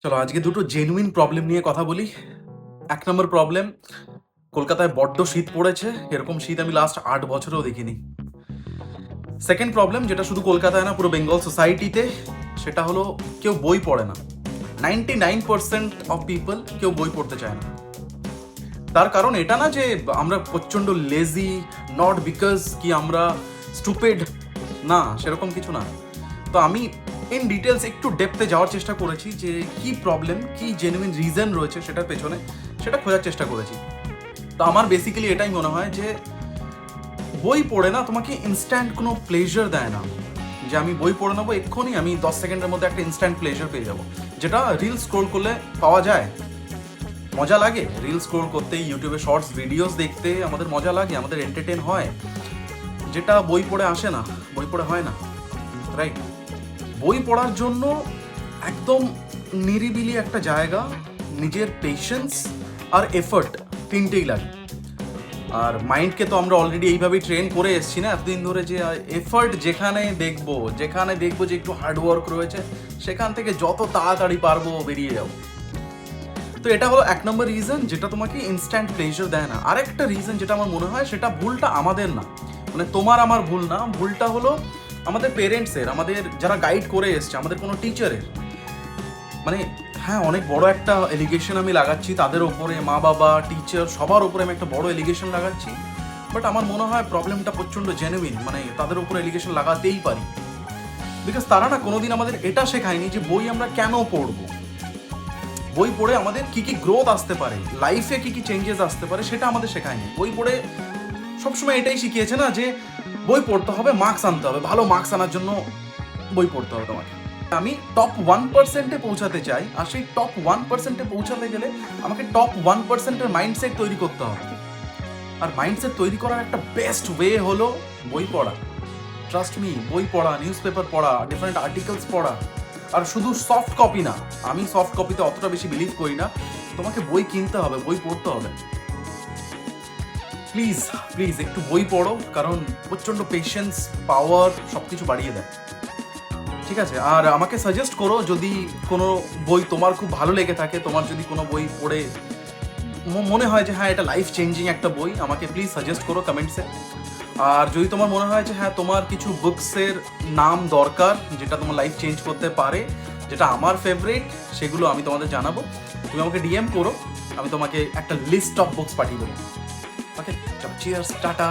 চলো আজকে দুটো জেনুইন প্রবলেম নিয়ে কথা বলি। ১ নম্বর প্রবলেম, কলকাতায় বড্ড শীত পড়েছে। এরকম শীত আমি লাস্ট ৮ বছরেও দেখিনি। সেকেন্ড প্রবলেম, যেটা শুধু কলকাতায় না, পুরো বেঙ্গল সোসাইটিতে, সেটা হলো কেউ বই পড়ে না। 99% অফ পিপল কেউ বই পড়তে চায় না। তার কারণ এটা না যে আমরা প্রচণ্ড লেজি, নট বিকজ কি আমরা স্টুপিড, না, সেরকম কিছু না। তো আমি ইন ডিটেলস একটু ডেপথে যাওয়ার চেষ্টা করেছি যে কি প্রবলেম, কি জেনুইন রিজন রয়েছে সেটার পেছনে, সেটা খোঁজার চেষ্টা করেছি। তো আমার বেসিক্যালি এটাই মনে হয় যে বই পড়ে না তোমাকে ইনস্ট্যান্ট কোনো প্লেজার দেয় না। যে আমি বই পড়ে নেবো এক্ষুনি, আমি 10 সেকেন্ডের মধ্যে একটা ইনস্ট্যান্ট প্লেজার পেয়ে যাবো, যেটা রিল স্ক্রোল করলে পাওয়া যায়। মজা লাগে রিল স্ক্রোল করতে, ইউটিউবে শর্টস ভিডিওস দেখতে আমাদের মজা লাগে, আমাদের এন্টারটেন হয়, যেটা বই পড়ে আসে না, বই পড়ে হয় না, রাইট? বই পড়ার জন্য একদম নিরিবিলি একটা জায়গা, নিজের পেশেন্স আর এফর্ট, তিনটেই লাগে। আর মাইন্ডকে তো আমরা অলরেডি এইভাবেই ট্রেন করে এসেছি না এতদিন ধরে, যে এফর্ট যেখানে দেখবো যে একটু হার্ডওয়ার্ক রয়েছে, সেখান থেকে যত তাড়াতাড়ি পারবো বেরিয়ে যাবো। তো এটা হলো ১ নম্বর রিজন, যেটা তোমাকে ইনস্ট্যান্ট প্লেজার দেয় না। আরেকটা রিজন যেটা আমার মনে হয়, সেটা ভুলটা আমাদের না, মানে তোমার আমার ভুল না, ভুলটা হলো আমাদের পেরেন্টসের, আমাদের যারা গাইড করে এসছে, আমাদের কোনো টিচারের। মানে হ্যাঁ, অনেক বড় একটা এলিগেশন আমি লাগাচ্ছি তাদের ওপরে, মা বাবা, টিচার, সবার ওপরে আমি একটা বড় এলিগেশন লাগাচ্ছি। বাট আমার মনে হয় প্রবলেমটা প্রচণ্ড জেনুইন, মানে তাদের উপর এলিগেশন লাগাতেই পারি। বিকজ তারা না কোনোদিন আমাদের এটা শেখায়নি যে বই আমরা কেন পড়বো, বই পড়ে আমাদের কি কি গ্রোথ আসতে পারে, লাইফে কি কি চেঞ্জেস আসতে পারে, সেটা আমাদের শেখায়নি। বই পড়ে সবসময় এটাই শিখিয়েছে না যে বই পড়তে হবে, মার্কস আনতে হবে, ভালো মার্কস আনার জন্য বই পড়তে হবে তোমাকে। আমি টপ 1%-এ পৌঁছাতে চাই, আর সেই টপ 1%-এ পৌঁছাতে গেলে আমাকে টপ 1%-এর মাইন্ডসেট তৈরি করতে হবে। আর মাইন্ডসেট তৈরি করার একটা বেস্ট ওয়ে হলো বই পড়া। ট্রাস্ট মি, বই পড়া, নিউজ পেপার পড়া, ডিফারেন্ট আর্টিকেলস পড়া। আর শুধু সফট কপি না, আমি সফট কপিতে অতটা বেশি বিলিভ করি না। তোমাকে বই কিনতে হবে, বই পড়তে হবে। প্লিজ প্লিজ একটু বই পড়ো, কারণ প্রচণ্ড পেশেন্স, পাওয়ার সব কিছু বাড়িয়ে দেয়। ঠিক আছে? আর আমাকে সাজেস্ট করো, যদি কোনো বই তোমার খুব ভালো লেগে থাকে, তোমার যদি কোনো বই পড়ে মনে হয় যে হ্যাঁ এটা লাইফ চেঞ্জিং একটা বই, আমাকে প্লিজ সাজেস্ট করো কমেন্টসে। আর যদি তোমার মনে হয় যে হ্যাঁ তোমার কিছু বুকসের নাম দরকার, যেটা তোমার লাইফ চেঞ্জ করতে পারে, যেটা আমার ফেভারিট, সেগুলো আমি তোমাদের জানাবো। তুমি আমাকে ডিএম করো, আমি তোমাকে একটা লিস্ট অফ বুকস পাঠিয়ে দেবো। ওকে, চিয়ার্স, টাটা।